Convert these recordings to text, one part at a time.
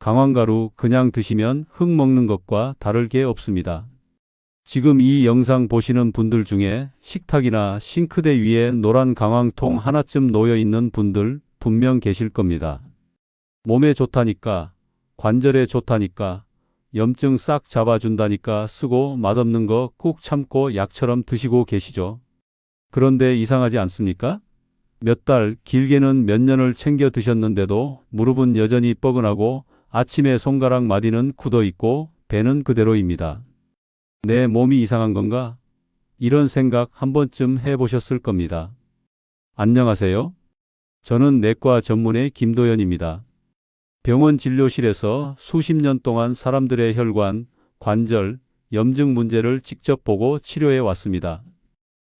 강황가루 그냥 드시면 흙 먹는 것과 다를 게 없습니다. 지금 이 영상 보시는 분들 중에 식탁이나 싱크대 위에 노란 강황통 하나쯤 놓여 있는 분들 분명 계실 겁니다. 몸에 좋다니까, 관절에 좋다니까, 염증 싹 잡아준다니까 쓰고 맛없는 거 꾹 참고 약처럼 드시고 계시죠. 그런데 이상하지 않습니까? 몇 달, 길게는 몇 년을 챙겨 드셨는데도 무릎은 여전히 뻐근하고 아침에 손가락 마디는 굳어 있고 배는 그대로입니다. 내 몸이 이상한 건가? 이런 생각 한 번쯤 해보셨을 겁니다. 안녕하세요. 저는 내과 전문의 김도연입니다. 병원 진료실에서 수십 년 동안 사람들의 혈관, 관절, 염증 문제를 직접 보고 치료해 왔습니다.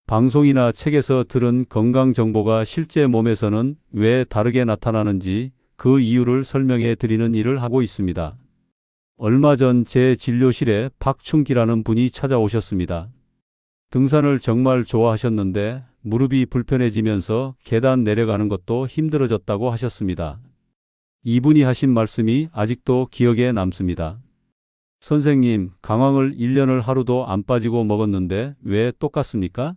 방송이나 책에서 들은 건강 정보가 실제 몸에서는 왜 다르게 나타나는지 그 이유를 설명해 드리는 일을 하고 있습니다. 얼마 전 제 진료실에 박충기라는 분이 찾아오셨습니다. 등산을 정말 좋아하셨는데 무릎이 불편해지면서 계단 내려가는 것도 힘들어졌다고 하셨습니다. 이분이 하신 말씀이 아직도 기억에 남습니다. 선생님, 강황을 1년을 하루도 안 빠지고 먹었는데 왜 똑같습니까?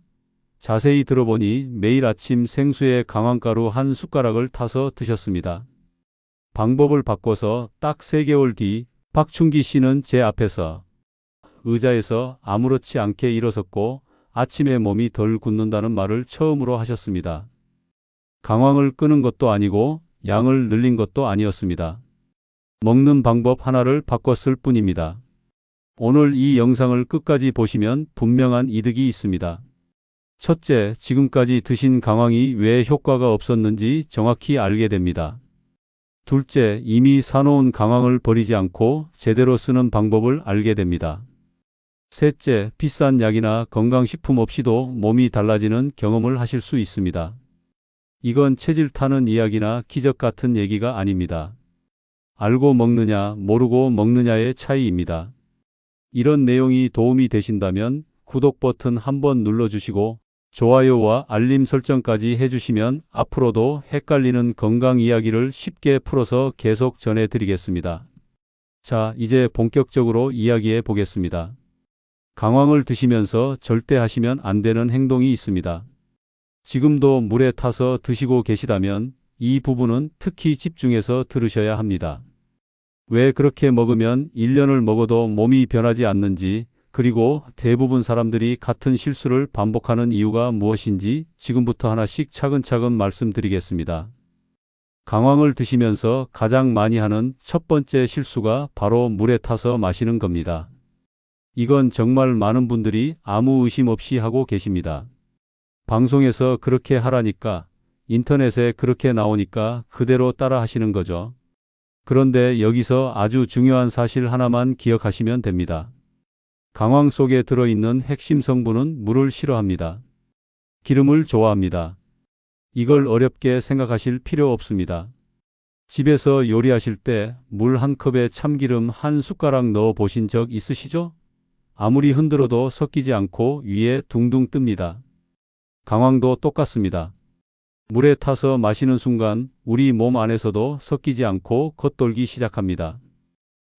자세히 들어보니 매일 아침 생수에 강황가루 한 숟가락을 타서 드셨습니다. 방법을 바꿔서 딱 3개월 뒤 박충기 씨는 제 앞에서 의자에서 아무렇지 않게 일어섰고 아침에 몸이 덜 굳는다는 말을 처음으로 하셨습니다. 강황을 끄는 것도 아니고 양을 늘린 것도 아니었습니다. 먹는 방법 하나를 바꿨을 뿐입니다. 오늘 이 영상을 끝까지 보시면 분명한 이득이 있습니다. 첫째, 지금까지 드신 강황이 왜 효과가 없었는지 정확히 알게 됩니다. 둘째, 이미 사놓은 강황을 버리지 않고 제대로 쓰는 방법을 알게 됩니다. 셋째, 비싼 약이나 건강식품 없이도 몸이 달라지는 경험을 하실 수 있습니다. 이건 체질 타는 이야기나 기적 같은 얘기가 아닙니다. 알고 먹느냐, 모르고 먹느냐의 차이입니다. 이런 내용이 도움이 되신다면 구독 버튼 한번 눌러주시고 좋아요와 알림 설정까지 해주시면 앞으로도 헷갈리는 건강 이야기를 쉽게 풀어서 계속 전해드리겠습니다. 자, 이제 본격적으로 이야기해 보겠습니다. 강황을 드시면서 절대 하시면 안 되는 행동이 있습니다. 지금도 물에 타서 드시고 계시다면 이 부분은 특히 집중해서 들으셔야 합니다. 왜 그렇게 먹으면 1년을 먹어도 몸이 변하지 않는지, 그리고 대부분 사람들이 같은 실수를 반복하는 이유가 무엇인지 지금부터 하나씩 차근차근 말씀드리겠습니다. 강황을 드시면서 가장 많이 하는 첫 번째 실수가 바로 물에 타서 마시는 겁니다. 이건 정말 많은 분들이 아무 의심 없이 하고 계십니다. 방송에서 그렇게 하라니까, 인터넷에 그렇게 나오니까 그대로 따라 하시는 거죠. 그런데 여기서 아주 중요한 사실 하나만 기억하시면 됩니다. 강황 속에 들어있는 핵심 성분은 물을 싫어합니다. 기름을 좋아합니다. 이걸 어렵게 생각하실 필요 없습니다. 집에서 요리하실 때 물 한 컵에 참기름 한 숟가락 넣어 보신 적 있으시죠? 아무리 흔들어도 섞이지 않고 위에 둥둥 뜹니다. 강황도 똑같습니다. 물에 타서 마시는 순간 우리 몸 안에서도 섞이지 않고 겉돌기 시작합니다.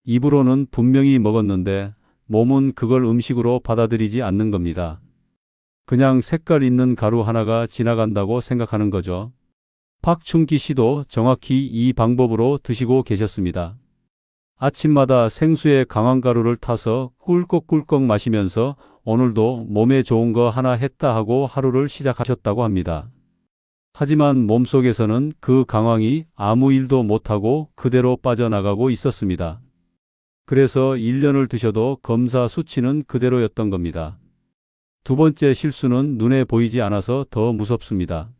입으로는 분명히 먹었는데 몸은 그걸 음식으로 받아들이지 않는 겁니다. 그냥 색깔 있는 가루 하나가 지나간다고 생각하는 거죠. 박충기 씨도 정확히 이 방법으로 드시고 계셨습니다. 아침마다 생수에 강황가루를 타서 꿀꺽꿀꺽 마시면서 오늘도 몸에 좋은 거 하나 했다 하고 하루를 시작하셨다고 합니다. 하지만 몸속에서는 그 강황이 아무 일도 못하고 그대로 빠져나가고 있었습니다. 그래서 1년을 드셔도 검사 수치는 그대로였던 겁니다. 두 번째 실수는 눈에 보이지 않아서 더 무섭습니다.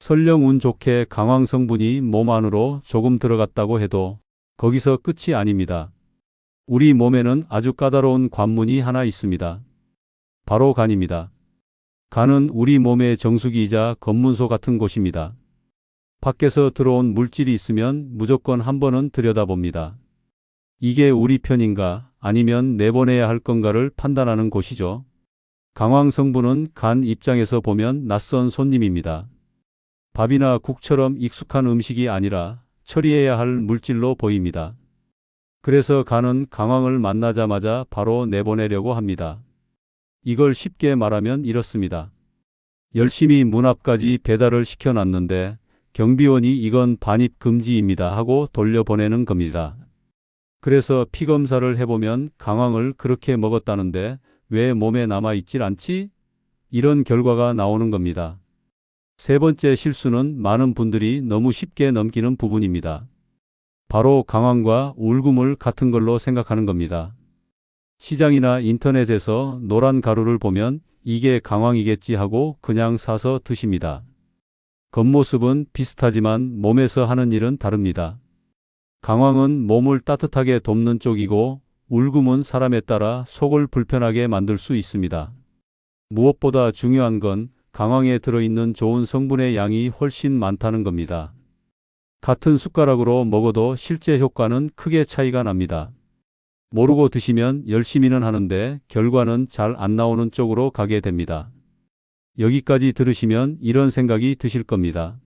설령 운 좋게 강황 성분이 몸 안으로 조금 들어갔다고 해도 거기서 끝이 아닙니다. 우리 몸에는 아주 까다로운 관문이 하나 있습니다. 바로 간입니다. 간은 우리 몸의 정수기이자 검문소 같은 곳입니다. 밖에서 들어온 물질이 있으면 무조건 한 번은 들여다봅니다. 이게 우리 편인가 아니면 내보내야 할 건가를 판단하는 곳이죠. 강황 성분은 간 입장에서 보면 낯선 손님입니다. 밥이나 국처럼 익숙한 음식이 아니라 처리해야 할 물질로 보입니다. 그래서 간은 강황을 만나자마자 바로 내보내려고 합니다. 이걸 쉽게 말하면 이렇습니다. 열심히 문 앞까지 배달을 시켜놨는데 경비원이 이건 반입 금지입니다 하고 돌려보내는 겁니다. 그래서 피검사를 해보면 강황을 그렇게 먹었다는데 왜 몸에 남아있질 않지? 이런 결과가 나오는 겁니다. 세 번째 실수는 많은 분들이 너무 쉽게 넘기는 부분입니다. 바로 강황과 울금을 같은 걸로 생각하는 겁니다. 시장이나 인터넷에서 노란 가루를 보면 이게 강황이겠지 하고 그냥 사서 드십니다. 겉모습은 비슷하지만 몸에서 하는 일은 다릅니다. 강황은 몸을 따뜻하게 돕는 쪽이고 울금은 사람에 따라 속을 불편하게 만들 수 있습니다. 무엇보다 중요한 건 강황에 들어있는 좋은 성분의 양이 훨씬 많다는 겁니다. 같은 숟가락으로 먹어도 실제 효과는 크게 차이가 납니다. 모르고 드시면 열심히는 하는데 결과는 잘 안 나오는 쪽으로 가게 됩니다. 여기까지 들으시면 이런 생각이 드실 겁니다.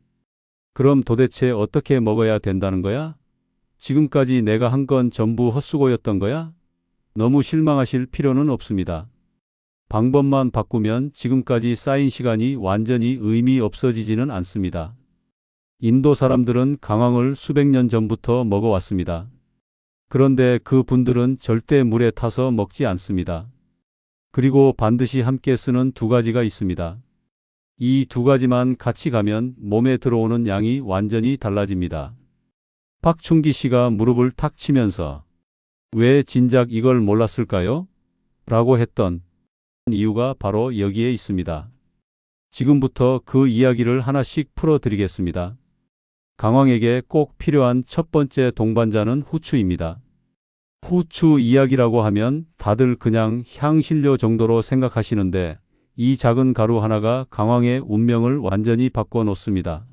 그럼 도대체 어떻게 먹어야 된다는 거야? 지금까지 내가 한 건 전부 헛수고였던 거야? 너무 실망하실 필요는 없습니다. 방법만 바꾸면 지금까지 쌓인 시간이 완전히 의미 없어지지는 않습니다. 인도 사람들은 강황을 수백 년 전부터 먹어왔습니다. 그런데 그 분들은 절대 물에 타서 먹지 않습니다. 그리고 반드시 함께 쓰는 두 가지가 있습니다. 이 두 가지만 같이 가면 몸에 들어오는 양이 완전히 달라집니다. 박충기 씨가 무릎을 탁 치면서 왜 진작 이걸 몰랐을까요? 라고 했던 이유가 바로 여기에 있습니다. 지금부터 그 이야기를 하나씩 풀어드리겠습니다. 강황에게 꼭 필요한 첫 번째 동반자는 후추입니다. 후추 이야기라고 하면 다들 그냥 향신료 정도로 생각하시는데 이 작은 가루 하나가 강황의 운명을 완전히 바꿔놓습니다.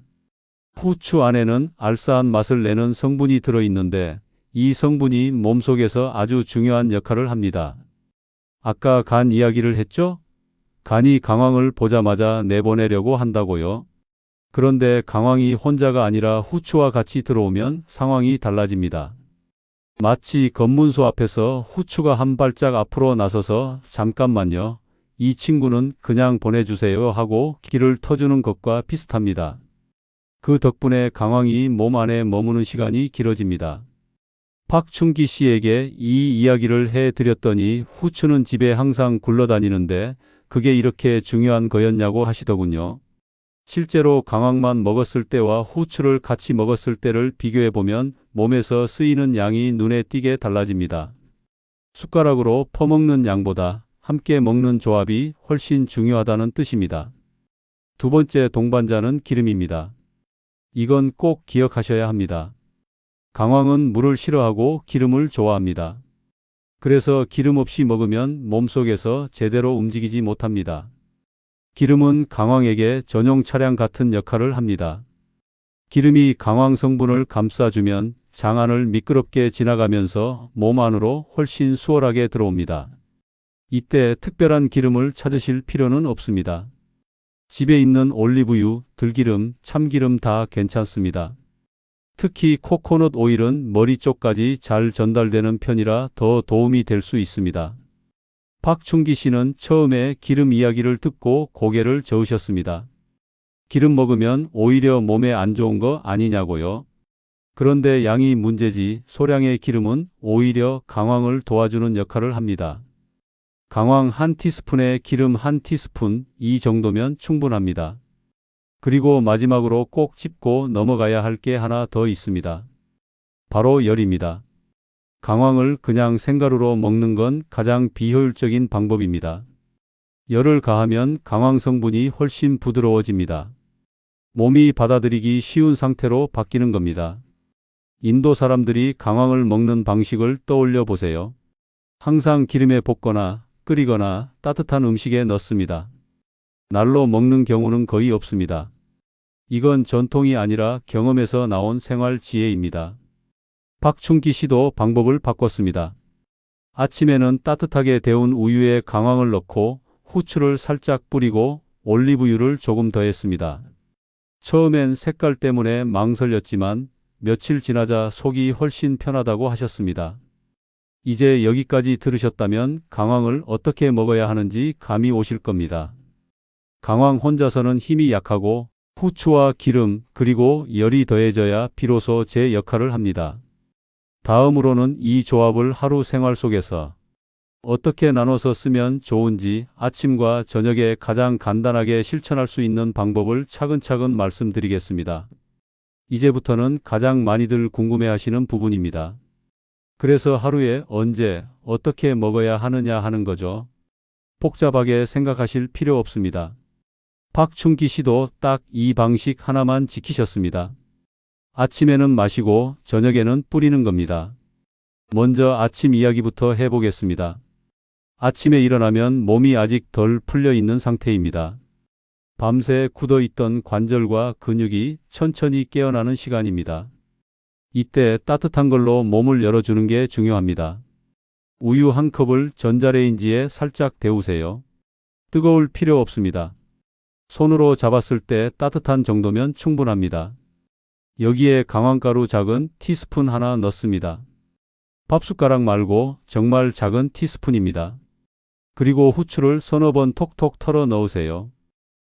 후추 안에는 알싸한 맛을 내는 성분이 들어있는데 이 성분이 몸속에서 아주 중요한 역할을 합니다. 아까 간 이야기를 했죠? 간이 강황을 보자마자 내보내려고 한다고요. 그런데 강황이 혼자가 아니라 후추와 같이 들어오면 상황이 달라집니다. 마치 검문소 앞에서 후추가 한 발짝 앞으로 나서서 잠깐만요. 이 친구는 그냥 보내주세요 하고 길을 터주는 것과 비슷합니다. 그 덕분에 강황이 몸 안에 머무는 시간이 길어집니다. 박충기 씨에게 이 이야기를 해드렸더니 후추는 집에 항상 굴러다니는데 그게 이렇게 중요한 거였냐고 하시더군요. 실제로 강황만 먹었을 때와 후추를 같이 먹었을 때를 비교해보면 몸에서 쓰이는 양이 눈에 띄게 달라집니다. 숟가락으로 퍼먹는 양보다 함께 먹는 조합이 훨씬 중요하다는 뜻입니다. 두 번째 동반자는 기름입니다. 이건 꼭 기억하셔야 합니다. 강황은 물을 싫어하고 기름을 좋아합니다. 그래서 기름 없이 먹으면 몸속에서 제대로 움직이지 못합니다. 기름은 강황에게 전용 차량 같은 역할을 합니다. 기름이 강황 성분을 감싸주면 장 안을 미끄럽게 지나가면서 몸 안으로 훨씬 수월하게 들어옵니다. 이때 특별한 기름을 찾으실 필요는 없습니다. 집에 있는 올리브유, 들기름, 참기름 다 괜찮습니다. 특히 코코넛 오일은 머리 쪽까지 잘 전달되는 편이라 더 도움이 될 수 있습니다. 박충기 씨는 처음에 기름 이야기를 듣고 고개를 저으셨습니다. 기름 먹으면 오히려 몸에 안 좋은 거 아니냐고요? 그런데 양이 문제지 소량의 기름은 오히려 강황을 도와주는 역할을 합니다. 강황 한 티스푼에 기름 한 티스푼 이 정도면 충분합니다. 그리고 마지막으로 꼭 짚고 넘어가야 할 게 하나 더 있습니다. 바로 열입니다. 강황을 그냥 생가루로 먹는 건 가장 비효율적인 방법입니다. 열을 가하면 강황 성분이 훨씬 부드러워집니다. 몸이 받아들이기 쉬운 상태로 바뀌는 겁니다. 인도 사람들이 강황을 먹는 방식을 떠올려 보세요. 항상 기름에 볶거나 끓이거나 따뜻한 음식에 넣습니다. 날로 먹는 경우는 거의 없습니다. 이건 전통이 아니라 경험에서 나온 생활 지혜입니다. 박충기 씨도 방법을 바꿨습니다. 아침에는 따뜻하게 데운 우유에 강황을 넣고 후추를 살짝 뿌리고 올리브유를 조금 더했습니다. 처음엔 색깔 때문에 망설였지만 며칠 지나자 속이 훨씬 편하다고 하셨습니다. 이제 여기까지 들으셨다면 강황을 어떻게 먹어야 하는지 감이 오실 겁니다. 강황 혼자서는 힘이 약하고 후추와 기름 그리고 열이 더해져야 비로소 제 역할을 합니다. 다음으로는 이 조합을 하루 생활 속에서 어떻게 나눠서 쓰면 좋은지 아침과 저녁에 가장 간단하게 실천할 수 있는 방법을 차근차근 말씀드리겠습니다. 이제부터는 가장 많이들 궁금해하시는 부분입니다. 그래서 하루에 언제 어떻게 먹어야 하느냐 하는 거죠. 복잡하게 생각하실 필요 없습니다. 박춘기 씨도 딱 이 방식 하나만 지키셨습니다. 아침에는 마시고 저녁에는 뿌리는 겁니다. 먼저 아침 이야기부터 해보겠습니다. 아침에 일어나면 몸이 아직 덜 풀려 있는 상태입니다. 밤새 굳어 있던 관절과 근육이 천천히 깨어나는 시간입니다. 이때 따뜻한 걸로 몸을 열어주는 게 중요합니다. 우유 한 컵을 전자레인지에 살짝 데우세요. 뜨거울 필요 없습니다. 손으로 잡았을 때 따뜻한 정도면 충분합니다. 여기에 강황가루 작은 티스푼 하나 넣습니다. 밥숟가락 말고 정말 작은 티스푼입니다. 그리고 후추를 서너 번 톡톡 털어 넣으세요.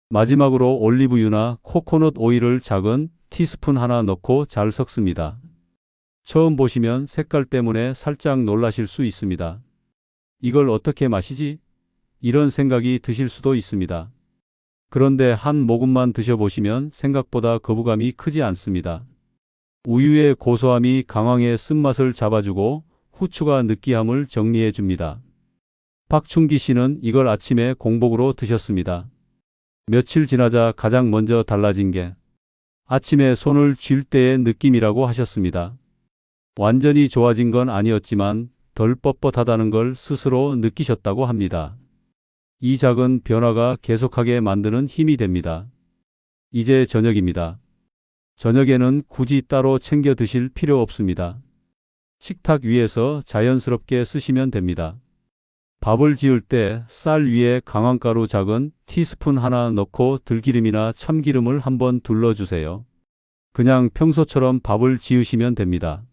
마지막으로 올리브유나 코코넛 오일을 작은 티스푼 하나 넣고 잘 섞습니다. 처음 보시면 색깔 때문에 살짝 놀라실 수 있습니다. 이걸 어떻게 마시지? 이런 생각이 드실 수도 있습니다. 그런데 한 모금만 드셔보시면 생각보다 거부감이 크지 않습니다. 우유의 고소함이 강황의 쓴맛을 잡아주고 후추가 느끼함을 정리해 줍니다. 박춘기 씨는 이걸 아침에 공복으로 드셨습니다. 며칠 지나자 가장 먼저 달라진 게 아침에 손을 쥘 때의 느낌이라고 하셨습니다. 완전히 좋아진 건 아니었지만 덜 뻣뻣하다는 걸 스스로 느끼셨다고 합니다. 이 작은 변화가 계속하게 만드는 힘이 됩니다. 이제 저녁입니다. 저녁에는 굳이 따로 챙겨 드실 필요 없습니다. 식탁 위에서 자연스럽게 쓰시면 됩니다. 밥을 지을 때 쌀 위에 강황가루 작은 티스푼 하나 넣고 들기름이나 참기름을 한번 둘러주세요. 그냥 평소처럼 밥을 지으시면 됩니다.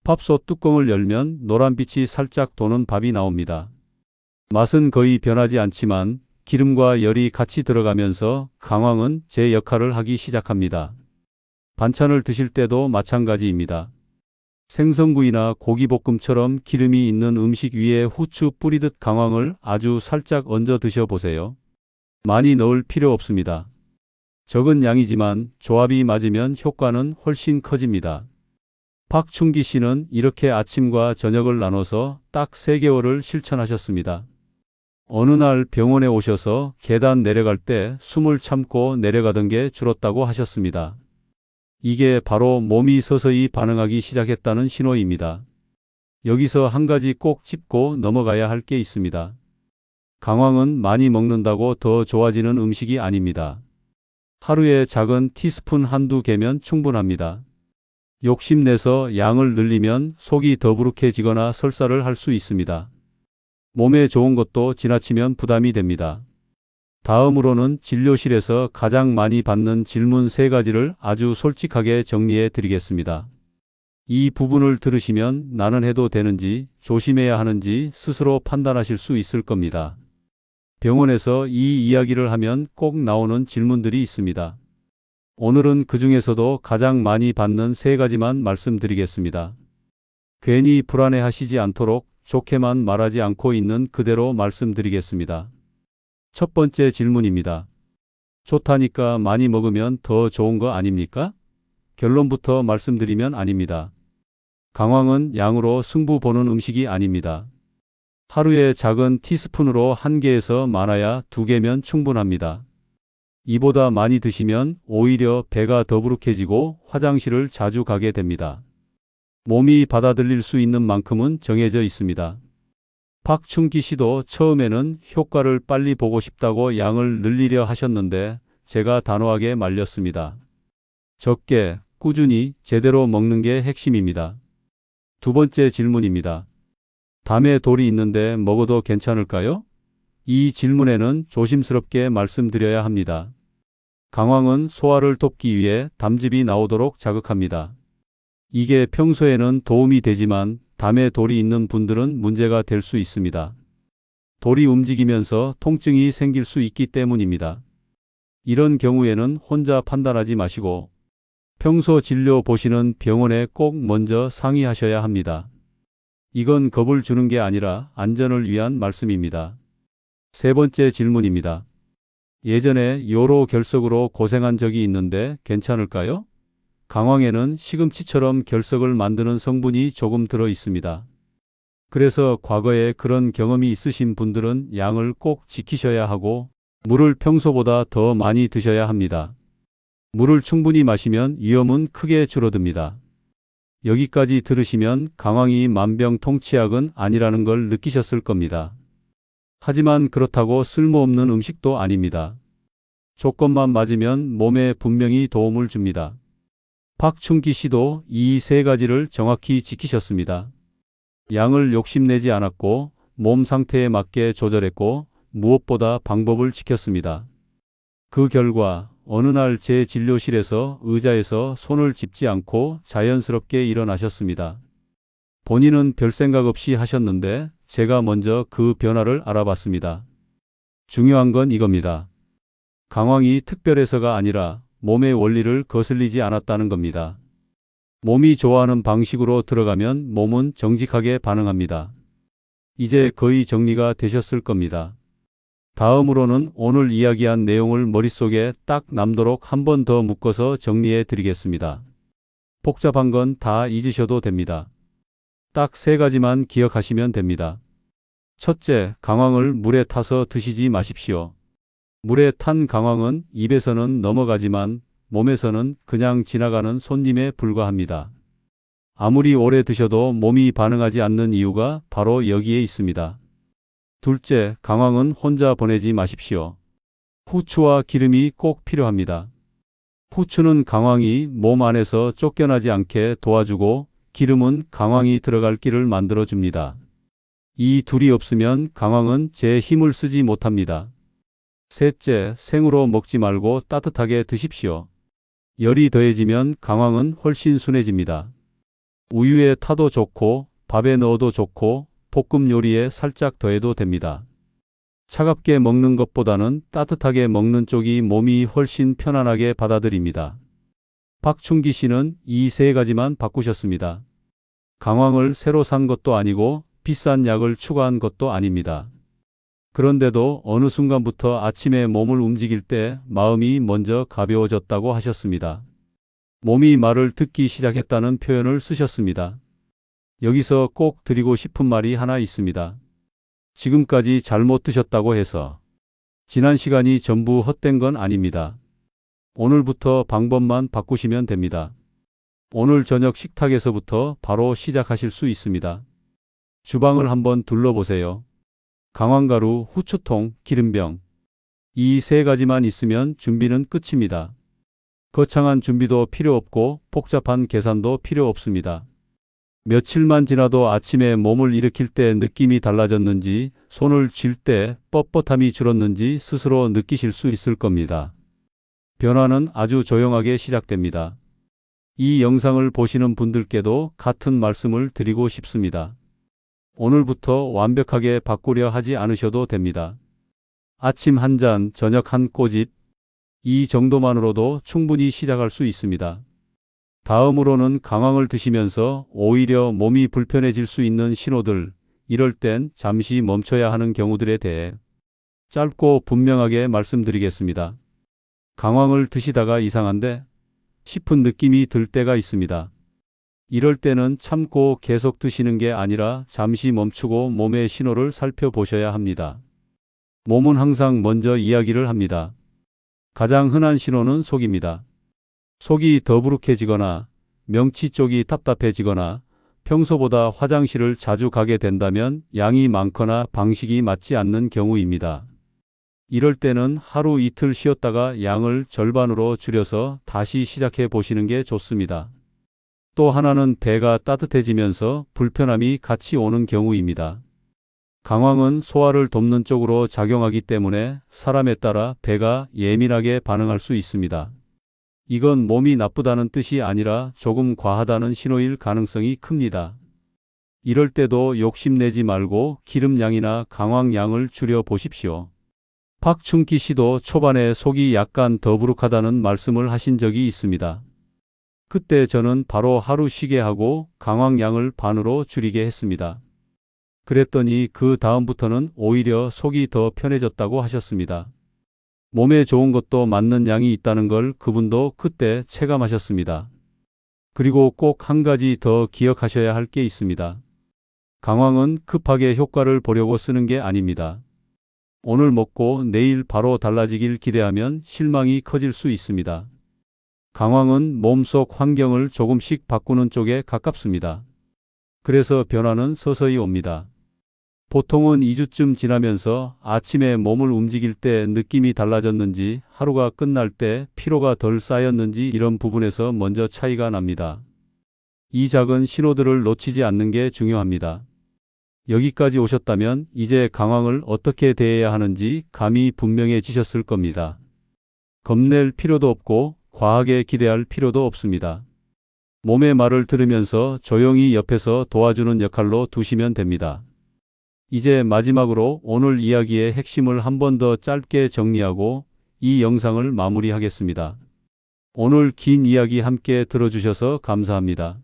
밥솥 뚜껑을 열면 노란빛이 살짝 도는 밥이 나옵니다. 맛은 거의 변하지 않지만 기름과 열이 같이 들어가면서 강황은 제 역할을 하기 시작합니다. 반찬을 드실 때도 마찬가지입니다. 생선구이나 고기볶음처럼 기름이 있는 음식 위에 후추 뿌리듯 강황을 아주 살짝 얹어 드셔보세요. 많이 넣을 필요 없습니다. 적은 양이지만 조합이 맞으면 효과는 훨씬 커집니다. 박춘기 씨는 이렇게 아침과 저녁을 나눠서 딱 3개월을 실천하셨습니다. 어느 날 병원에 오셔서 계단 내려갈 때 숨을 참고 내려가던 게 줄었다고 하셨습니다. 이게 바로 몸이 서서히 반응하기 시작했다는 신호입니다. 여기서 한 가지 꼭 짚고 넘어가야 할 게 있습니다. 강황은 많이 먹는다고 더 좋아지는 음식이 아닙니다. 하루에 작은 티스푼 한두 개면 충분합니다. 욕심내서 양을 늘리면 속이 더부룩해지거나 설사를 할 수 있습니다. 몸에 좋은 것도 지나치면 부담이 됩니다. 다음으로는 진료실에서 가장 많이 받는 질문 3가지를 아주 솔직하게 정리해 드리겠습니다. 이 부분을 들으시면 나는 해도 되는지 조심해야 하는지 스스로 판단하실 수 있을 겁니다. 병원에서 이 이야기를 하면 꼭 나오는 질문들이 있습니다. 오늘은 그 중에서도 가장 많이 받는 3가지만 말씀드리겠습니다. 괜히 불안해하시지 않도록 좋게만 말하지 않고 있는 그대로 말씀드리겠습니다. 첫 번째 질문입니다. 좋다니까 많이 먹으면 더 좋은 거 아닙니까? 결론부터 말씀드리면 아닙니다. 강황은 양으로 승부 보는 음식이 아닙니다. 하루에 작은 티스푼으로 1개에서 많아야 2개면 충분합니다. 이보다 많이 드시면 오히려 배가 더부룩해지고 화장실을 자주 가게 됩니다. 몸이 받아들일 수 있는 만큼은 정해져 있습니다. 박춘기 씨도 처음에는 효과를 빨리 보고 싶다고 양을 늘리려 하셨는데 제가 단호하게 말렸습니다. 적게, 꾸준히, 제대로 먹는 게 핵심입니다. 두 번째 질문입니다. 담에 돌이 있는데 먹어도 괜찮을까요? 이 질문에는 조심스럽게 말씀드려야 합니다. 강황은 소화를 돕기 위해 담즙이 나오도록 자극합니다. 이게 평소에는 도움이 되지만 담에 돌이 있는 분들은 문제가 될 수 있습니다. 돌이 움직이면서 통증이 생길 수 있기 때문입니다. 이런 경우에는 혼자 판단하지 마시고 평소 진료 보시는 병원에 꼭 먼저 상의하셔야 합니다. 이건 겁을 주는 게 아니라 안전을 위한 말씀입니다. 세 번째 질문입니다. 예전에 요로 결석으로 고생한 적이 있는데 괜찮을까요? 강황에는 시금치처럼 결석을 만드는 성분이 조금 들어 있습니다. 그래서 과거에 그런 경험이 있으신 분들은 양을 꼭 지키셔야 하고 물을 평소보다 더 많이 드셔야 합니다. 물을 충분히 마시면 위험은 크게 줄어듭니다. 여기까지 들으시면 강황이 만병통치약은 아니라는 걸 느끼셨을 겁니다. 하지만 그렇다고 쓸모없는 음식도 아닙니다. 조건만 맞으면 몸에 분명히 도움을 줍니다. 박춘기 씨도 이 세 가지를 정확히 지키셨습니다. 양을 욕심내지 않았고 몸 상태에 맞게 조절했고 무엇보다 방법을 지켰습니다. 그 결과 어느 날 제 진료실에서 의자에서 손을 짚지 않고 자연스럽게 일어나셨습니다. 본인은 별 생각 없이 하셨는데 제가 먼저 그 변화를 알아봤습니다. 중요한 건 이겁니다. 강황이 특별해서가 아니라 몸의 원리를 거슬리지 않았다는 겁니다. 몸이 좋아하는 방식으로 들어가면 몸은 정직하게 반응합니다. 이제 거의 정리가 되셨을 겁니다. 다음으로는 오늘 이야기한 내용을 머릿속에 딱 남도록 한 번 더 묶어서 정리해 드리겠습니다. 복잡한 건 다 잊으셔도 됩니다. 딱 세 가지만 기억하시면 됩니다. 첫째, 강황을 물에 타서 드시지 마십시오. 물에 탄 강황은 입에서는 넘어가지만 몸에서는 그냥 지나가는 손님에 불과합니다. 아무리 오래 드셔도 몸이 반응하지 않는 이유가 바로 여기에 있습니다. 둘째, 강황은 혼자 보내지 마십시오. 후추와 기름이 꼭 필요합니다. 후추는 강황이 몸 안에서 쫓겨나지 않게 도와주고 기름은 강황이 들어갈 길을 만들어줍니다. 이 둘이 없으면 강황은 제 힘을 쓰지 못합니다. 셋째, 생으로 먹지 말고 따뜻하게 드십시오. 열이 더해지면 강황은 훨씬 순해집니다. 우유에 타도 좋고 밥에 넣어도 좋고 볶음 요리에 살짝 더해도 됩니다. 차갑게 먹는 것보다는 따뜻하게 먹는 쪽이 몸이 훨씬 편안하게 받아들입니다. 박춘기 씨는 이 세 가지만 바꾸셨습니다. 강황을 새로 산 것도 아니고 비싼 약을 추가한 것도 아닙니다. 그런데도 어느 순간부터 아침에 몸을 움직일 때 마음이 먼저 가벼워졌다고 하셨습니다. 몸이 말을 듣기 시작했다는 표현을 쓰셨습니다. 여기서 꼭 드리고 싶은 말이 하나 있습니다. 지금까지 잘못 드셨다고 해서 지난 시간이 전부 헛된 건 아닙니다. 오늘부터 방법만 바꾸시면 됩니다. 오늘 저녁 식탁에서부터 바로 시작하실 수 있습니다. 주방을 한번 둘러보세요. 강황가루, 후추통, 기름병. 이 세 가지만 있으면 준비는 끝입니다. 거창한 준비도 필요 없고 복잡한 계산도 필요 없습니다. 며칠만 지나도 아침에 몸을 일으킬 때 느낌이 달라졌는지, 손을 쥘 때 뻣뻣함이 줄었는지 스스로 느끼실 수 있을 겁니다. 변화는 아주 조용하게 시작됩니다. 이 영상을 보시는 분들께도 같은 말씀을 드리고 싶습니다. 오늘부터 완벽하게 바꾸려 하지 않으셔도 됩니다. 아침 한 잔, 저녁 한 꼬집, 이 정도만으로도 충분히 시작할 수 있습니다. 다음으로는 강황을 드시면서 오히려 몸이 불편해질 수 있는 신호들, 이럴 땐 잠시 멈춰야 하는 경우들에 대해 짧고 분명하게 말씀드리겠습니다. 강황을 드시다가 이상한데 싶은 느낌이 들 때가 있습니다. 이럴 때는 참고 계속 드시는 게 아니라 잠시 멈추고 몸의 신호를 살펴보셔야 합니다. 몸은 항상 먼저 이야기를 합니다. 가장 흔한 신호는 속입니다. 속이 더부룩해지거나 명치 쪽이 답답해지거나 평소보다 화장실을 자주 가게 된다면 양이 많거나 방식이 맞지 않는 경우입니다. 이럴 때는 하루 이틀 쉬었다가 양을 절반으로 줄여서 다시 시작해 보시는 게 좋습니다. 또 하나는 배가 따뜻해지면서 불편함이 같이 오는 경우입니다. 강황은 소화를 돕는 쪽으로 작용하기 때문에 사람에 따라 배가 예민하게 반응할 수 있습니다. 이건 몸이 나쁘다는 뜻이 아니라 조금 과하다는 신호일 가능성이 큽니다. 이럴 때도 욕심내지 말고 기름량이나 강황량을 줄여 보십시오. 박춘기 씨도 초반에 속이 약간 더부룩하다는 말씀을 하신 적이 있습니다. 그때 저는 바로 하루 쉬게 하고 강황량을 반으로 줄이게 했습니다. 그랬더니 그 다음부터는 오히려 속이 더 편해졌다고 하셨습니다. 몸에 좋은 것도 맞는 양이 있다는 걸 그분도 그때 체감하셨습니다. 그리고 꼭 한 가지 더 기억하셔야 할 게 있습니다. 강황은 급하게 효과를 보려고 쓰는 게 아닙니다. 오늘 먹고 내일 바로 달라지길 기대하면 실망이 커질 수 있습니다. 강황은 몸속 환경을 조금씩 바꾸는 쪽에 가깝습니다. 그래서 변화는 서서히 옵니다. 보통은 2주쯤 지나면서 아침에 몸을 움직일 때 느낌이 달라졌는지, 하루가 끝날 때 피로가 덜 쌓였는지 이런 부분에서 먼저 차이가 납니다. 이 작은 신호들을 놓치지 않는 게 중요합니다. 여기까지 오셨다면 이제 강황을 어떻게 대해야 하는지 감이 분명해지셨을 겁니다. 겁낼 필요도 없고 과하게 기대할 필요도 없습니다. 몸의 말을 들으면서 조용히 옆에서 도와주는 역할로 두시면 됩니다. 이제 마지막으로 오늘 이야기의 핵심을 한 번 더 짧게 정리하고 이 영상을 마무리하겠습니다. 오늘 긴 이야기 함께 들어주셔서 감사합니다.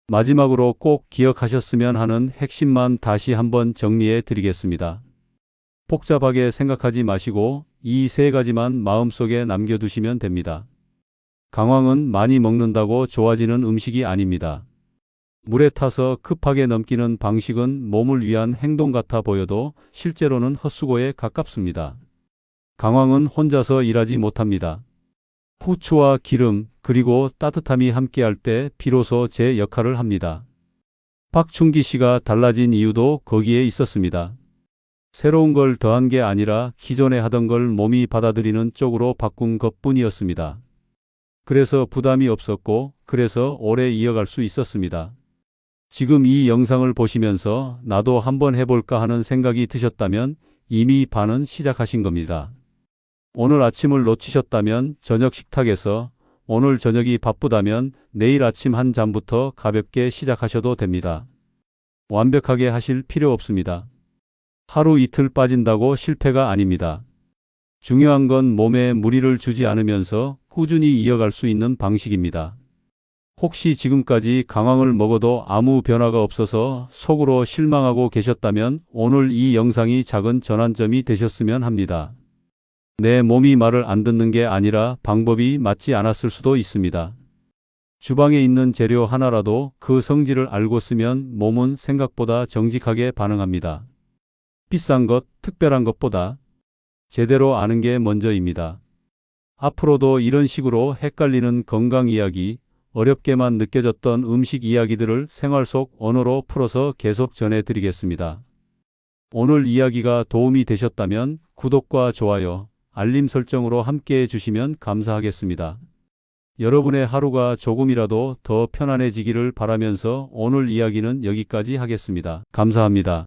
마지막으로 꼭 기억하셨으면 하는 핵심만 다시 한번 정리해 드리겠습니다. 복잡하게 생각하지 마시고 이 세 가지만 마음속에 남겨두시면 됩니다. 강황은 많이 먹는다고 좋아지는 음식이 아닙니다. 물에 타서 급하게 넘기는 방식은 몸을 위한 행동 같아 보여도 실제로는 헛수고에 가깝습니다. 강황은 혼자서 일하지 못합니다. 후추와 기름 그리고 따뜻함이 함께할 때 비로소 제 역할을 합니다. 박춘기 씨가 달라진 이유도 거기에 있었습니다. 새로운 걸 더한 게 아니라 기존에 하던 걸 몸이 받아들이는 쪽으로 바꾼 것뿐이었습니다. 그래서 부담이 없었고 그래서 오래 이어갈 수 있었습니다. 지금 이 영상을 보시면서 나도 한번 해볼까 하는 생각이 드셨다면 이미 반은 시작하신 겁니다. 오늘 아침을 놓치셨다면 저녁 식탁에서, 오늘 저녁이 바쁘다면 내일 아침 한 잔부터 가볍게 시작하셔도 됩니다. 완벽하게 하실 필요 없습니다. 하루 이틀 빠진다고 실패가 아닙니다. 중요한 건 몸에 무리를 주지 않으면서 꾸준히 이어갈 수 있는 방식입니다. 혹시 지금까지 강황을 먹어도 아무 변화가 없어서 속으로 실망하고 계셨다면 오늘 이 영상이 작은 전환점이 되셨으면 합니다. 내 몸이 말을 안 듣는 게 아니라 방법이 맞지 않았을 수도 있습니다. 주방에 있는 재료 하나라도 그 성질을 알고 쓰면 몸은 생각보다 정직하게 반응합니다. 비싼 것, 특별한 것보다 제대로 아는 게 먼저입니다. 앞으로도 이런 식으로 헷갈리는 건강 이야기, 어렵게만 느껴졌던 음식 이야기들을 생활 속 언어로 풀어서 계속 전해드리겠습니다. 오늘 이야기가 도움이 되셨다면 구독과 좋아요, 알림 설정으로 함께 해주시면 감사하겠습니다. 여러분의 하루가 조금이라도 더 편안해지기를 바라면서 오늘 이야기는 여기까지 하겠습니다. 감사합니다.